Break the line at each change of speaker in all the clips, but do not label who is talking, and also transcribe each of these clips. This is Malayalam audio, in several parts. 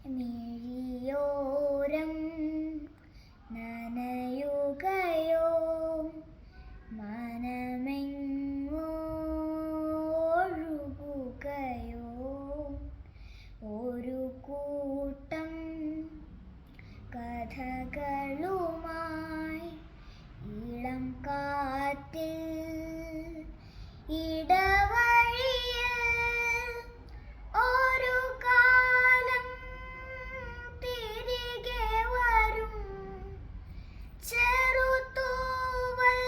മിഴിയോരം നനയുകയോ മനമെങ്ങോ ഒഴുകുകയോ ഒരു കൂട്ടം കഥകളുമായി ഇളം കാറ്റിൽ ഇടവഴിയിൽ ഒരു കാലം തിരികെ വരും ചെറുതൂവൽ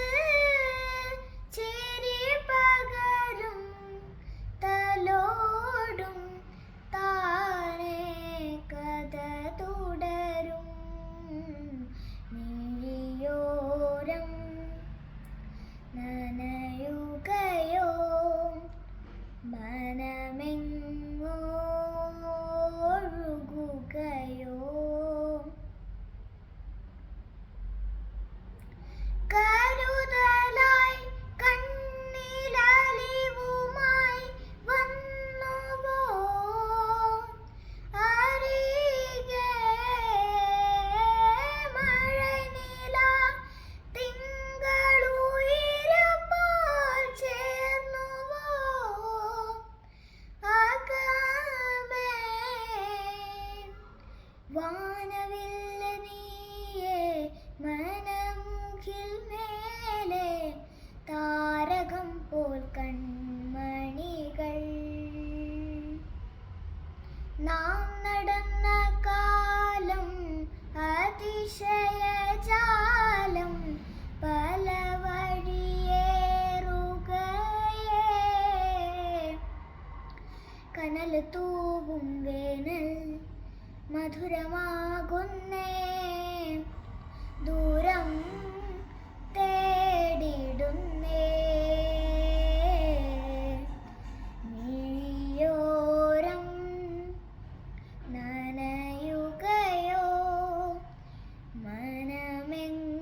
ചിരി പകരും തലോടും താനെ കഥ തുടരും മിഴിയോരം നനയുകയോ മനമെങ്ങോ ഒഴുകുകയോ കരുതലായി കണ്ണിലലിവുമായി വന്നുവോ അരികെ മഴനില തിങ്കളുയിരപ്പോൾ ചേർന്നുവോ അകമേ വാനവില്ല നീയേ മനമുഖിൽ മേലെ താരകം പോൽ കൺമണികൾ നാം നടന്ന കാലം അതിശയജാലം പല വഴിയേറുകയേ കനൽ തൂവും വേനൽ മധുരമാകുന്നേ ദൂരം തേടിടുന്നേ മിഴിയോരം നനയുകയോ മനമെങ്ങോ